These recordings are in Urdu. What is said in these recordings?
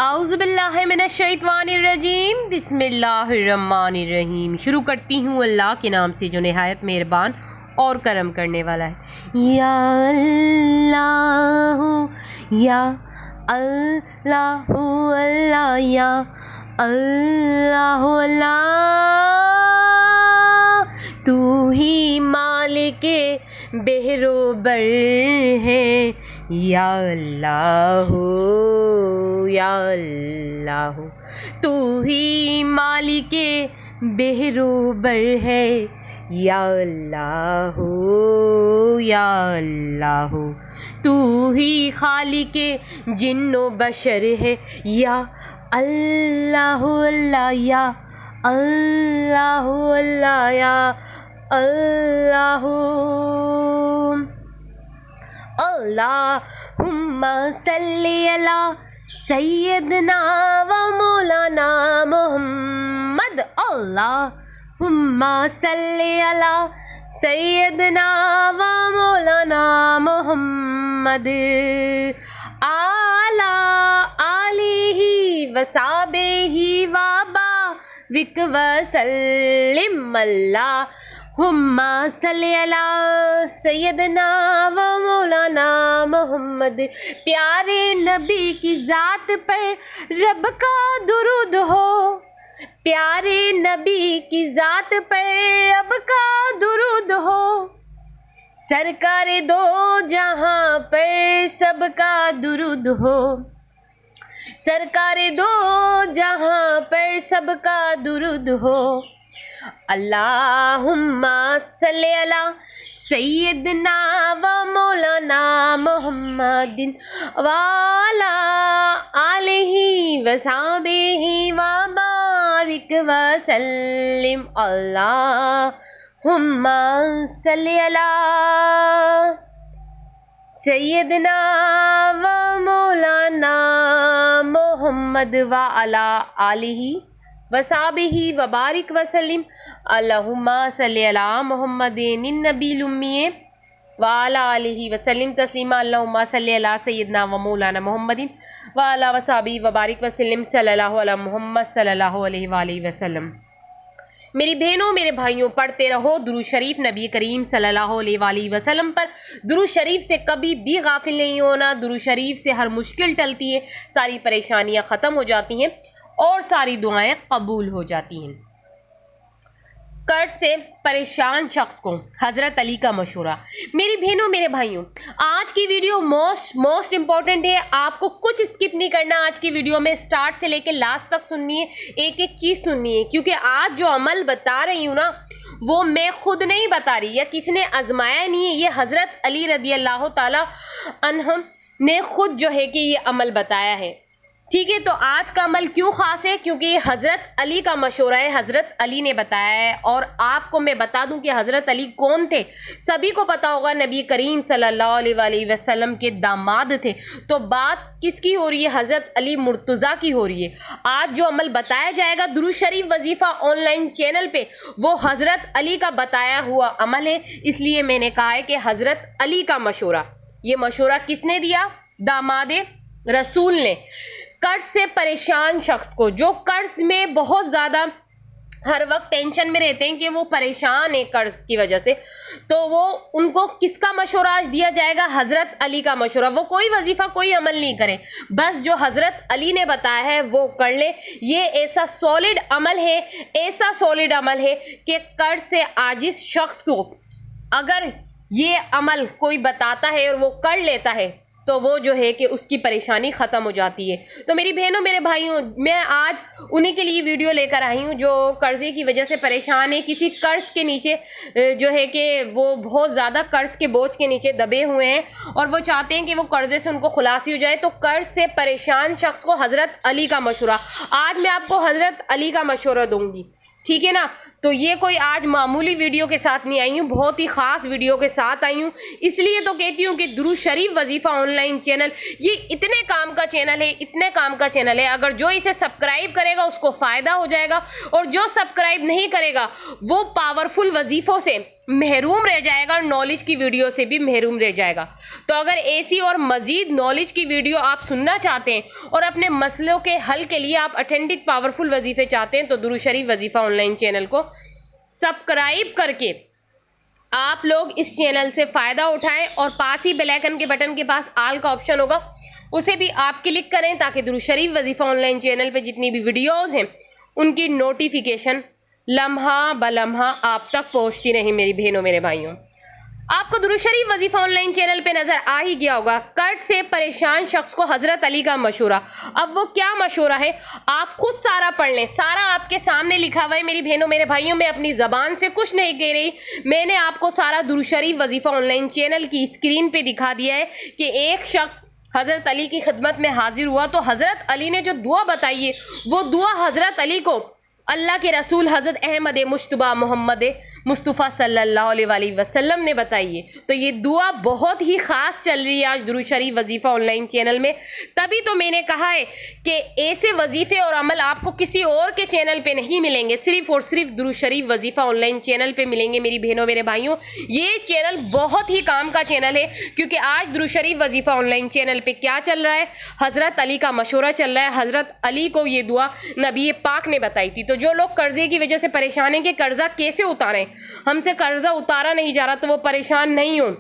اعوذ باللہ من الشیطان الرجیم، بسم اللہ الرحمن الرحیم۔ شروع کرتی ہوں اللہ کے نام سے جو نہایت مہربان اور کرم کرنے والا ہے۔ یا اللہ یا اللہ اللہ یا اللہ اللہ، تو ہی مالک بحر و بر ہے۔ یا اللہ یا اللہ، تو ہی مالک بحر و بر ہے۔ یا اللہ یا اللہ، تو ہی خالق جن و بشر ہے۔ یا اللہ اللہ یا اللہ اللہ یا اللہ، اللہم صلی علی سیدنا و مولانا محمد۔ اللہم صلی علی سیدنا و مولانا محمد، اعلی آلہ و صحبہ و بارک وسلم۔ اللہم صلی علی سیدنا و مولانا محمد۔ پیارے نبی کی ذات پر رب کا درود ہو، پیارے نبی کی ذات پر رب کا درود ہو، سرکار دو جہاں پر سب کا درود ہو، سرکار دو جہاں پر سب کا درود ہو۔ اللہم صلی علی سیدنا و مولانا محمد وعلی آلہ و صحبہ و بارک وسلم۔ اللہم صلی علی سیدنا و مولانا محمد وعلی آلہ وصحبہ وبارک وسلم۔ اللہم صلی علی محمد النبی الامی وعلی آلہ وسلم تسلیما۔ اللہم صلی علی سیدنا و مولانا محمد وعلی وصحبہ وبارک وسلم، صلی اللہ علی محمد صلی اللہ علیہ وآلہ وسلم۔ میری بہنوں میرے بھائیوں، پڑھتے رہو درود شریف نبی کریم صلی اللہ علیہ وآلہ وسلم پر۔ درود شریف سے کبھی بھی غافل نہیں ہونا۔ درود شریف سے ہر مشکل ٹلتی ہے، ساری پریشانیاں ختم ہو جاتی ہیں اور ساری دعائیں قبول ہو جاتی ہیں۔ قرض سے پریشان شخص کو حضرت علی کا مشورہ۔ میری بہنوں میرے بھائیوں، آج کی ویڈیو موسٹ امپورٹنٹ ہے، آپ کو کچھ اسکپ نہیں کرنا۔ آج کی ویڈیو میں سٹارٹ سے لے کے لاسٹ تک سننی ہے، ایک ایک چیز سننی ہے، کیونکہ آج جو عمل بتا رہی ہوں نا، وہ میں خود نہیں بتا رہی، یا کسی نے آزمایا نہیں ہے، یہ حضرت علی رضی اللہ تعالی عنہ نے خود جو ہے کہ یہ عمل بتایا ہے۔ ٹھیک ہے، تو آج کا عمل کیوں خاص ہے؟ کیونکہ یہ حضرت علی کا مشورہ ہے، حضرت علی نے بتایا ہے۔ اور آپ کو میں بتا دوں کہ حضرت علی کون تھے، سبھی کو پتا ہوگا، نبی کریم صلی اللہ علیہ وآلہ وسلم کے داماد تھے۔ تو بات کس کی ہو رہی ہے؟ حضرت علی مرتضیٰ کی ہو رہی ہے۔ آج جو عمل بتایا جائے گا درود شریف وظیفہ آن لائن چینل پہ، وہ حضرت علی کا بتایا ہوا عمل ہے، اس لیے میں نے کہا ہے کہ حضرت علی کا مشورہ۔ یہ مشورہ کس نے دیا؟ داماد رسول نے۔ قرض سے پریشان شخص کو، جو قرض میں بہت زیادہ ہر وقت ٹینشن میں رہتے ہیں کہ وہ پریشان ہیں قرض کی وجہ سے، تو وہ ان کو کس کا مشورہ آج دیا جائے گا؟ حضرت علی کا مشورہ۔ وہ کوئی وظیفہ کوئی عمل نہیں کریں، بس جو حضرت علی نے بتایا ہے وہ کر لیں۔ یہ ایسا سالڈ عمل ہے، ایسا سالڈ عمل ہے کہ قرض سے عاجز شخص کو اگر یہ عمل کوئی بتاتا ہے اور وہ کر لیتا ہے تو وہ جو ہے کہ اس کی پریشانی ختم ہو جاتی ہے۔ تو میری بہنوں میرے بھائیوں، میں آج انہی کے لیے ویڈیو لے کر آئی ہوں جو قرضے کی وجہ سے پریشان ہے، کسی قرض کے نیچے جو ہے کہ وہ بہت زیادہ قرض کے بوجھ کے نیچے دبے ہوئے ہیں اور وہ چاہتے ہیں کہ وہ قرضے سے ان کو خلاصی ہو جائے۔ تو قرض سے پریشان شخص کو حضرت علی کا مشورہ۔ آج میں آپ کو حضرت علی کا مشورہ دوں گی، ٹھیک ہے نا؟ تو یہ کوئی آج معمولی ویڈیو کے ساتھ نہیں آئی ہوں، بہت ہی خاص ویڈیو کے ساتھ آئی ہوں۔ اس لیے تو کہتی ہوں کہ درود شریف وظیفہ آن لائن چینل یہ اتنے کام کا چینل ہے، اتنے کام کا چینل ہے، اگر جو اسے سبسکرائب کرے گا اس کو فائدہ ہو جائے گا، اور جو سبسکرائب نہیں کرے گا وہ پاورفل وظیفوں سے محروم رہ جائے گا اور نالج کی ویڈیو سے بھی محروم رہ جائے گا۔ تو اگر ایسی اور مزید نالج کی ویڈیو آپ سننا چاہتے ہیں اور اپنے مسئلوں کے حل کے لیے آپ اتھینٹک پاورفل وظیفے چاہتے ہیں تو درود شریف وظیفہ آن لائن چینل کو سبسکرائب کر کے آپ لوگ اس چینل سے فائدہ اٹھائیں، اور پاس ہی بیل آئیکن کے بٹن کے پاس آل کا آپشن ہوگا، اسے بھی آپ کلک کریں تاکہ درود شریف وظیفہ آن لائن چینل پہ جتنی بھی ویڈیوز ہیں ان کی نوٹیفیکیشن لمحہ بلمحہ آپ تک پہنچتی رہیں میری بہنوں میرے بھائیوں۔ آپ کو درود شریف وظیفہ آن لائن چینل پہ نظر آ ہی گیا ہوگا، قرض سے پریشان شخص کو حضرت علی کا مشورہ۔ اب وہ کیا مشورہ ہے آپ خود سارا پڑھ لیں، سارا آپ کے سامنے لکھا ہوا ہے میری بہنوں میرے بھائیوں۔ میں اپنی زبان سے کچھ نہیں کہہ رہی، میں نے آپ کو سارا درود شریف وظیفہ آن لائن چینل کی اسکرین پہ دکھا دیا ہے کہ ایک شخص حضرت علی کی خدمت میں حاضر ہوا تو حضرت علی نے جو دعا بتائی ہے وہ دعا حضرت علی کو اللہ کے رسول حضرت احمد مجتبیٰ محمد مصطفیٰ صلی اللہ علیہ وآلہ وسلم نے بتائی ہے۔ تو یہ دعا بہت ہی خاص چل رہی ہے آج درود شریف وظیفہ آن لائن چینل میں، تبھی تو میں نے کہا ہے کہ ایسے وظیفے اور عمل آپ کو کسی اور کے چینل پہ نہیں ملیں گے، صرف اور صرف درود شریف وظیفہ آن لائن چینل پہ ملیں گے میری بہنوں میرے بھائیوں۔ یہ چینل بہت ہی کام کا چینل ہے کیونکہ آج درود شریف وظیفہ آن لائن چینل پہ کیا چل رہا ہے، حضرت علی کا مشورہ چل رہا ہے۔ حضرت علی کو یہ دعا نبی پاک نے بتائی تھی۔ تو جو لوگ قرضے کی وجہ سے پریشان ہیں کہ قرضہ کیسے اتاریں، ہم سے قرضہ اتارا نہیں جا رہا، تو وہ پریشان نہیں ہوں،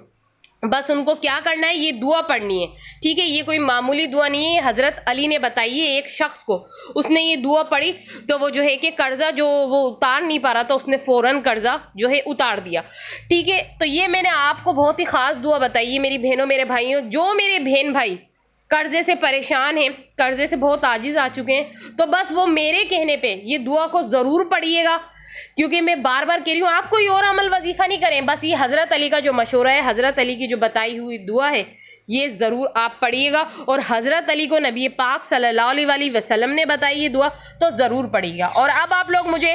بس ان کو کیا کرنا ہے، یہ دعا پڑھنی ہے، ٹھیک ہے۔ یہ کوئی معمولی دعا نہیں ہے، حضرت علی نے بتائی ہے ایک شخص کو، اس نے یہ دعا پڑھی تو وہ جو ہے کہ قرضہ جو وہ اتار نہیں پا رہا تھا اس نے فوراً قرضہ جو ہے اتار دیا، ٹھیک ہے۔ تو یہ میں نے آپ کو بہت ہی خاص دعا بتائی ہے میری بہنوں میرے بھائیوں۔ جو میرے بہن بھائی قرضے سے پریشان ہیں، قرضے سے بہت عاجز آ چکے ہیں، تو بس وہ میرے کہنے پہ یہ دعا کو ضرور پڑھیے گا، کیونکہ میں بار بار کہہ رہی ہوں آپ کوئی اور عمل وظیفہ نہیں کریں، بس یہ حضرت علی کا جو مشورہ ہے، حضرت علی کی جو بتائی ہوئی دعا ہے، یہ ضرور آپ پڑھیے گا، اور حضرت علی کو نبی پاک صلی اللہ علیہ وآلہ وسلم نے بتائی یہ دعا تو ضرور پڑھیے گا۔ اور اب آپ لوگ مجھے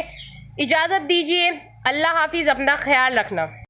اجازت دیجیے، اللہ حافظ، اپنا خیال رکھنا۔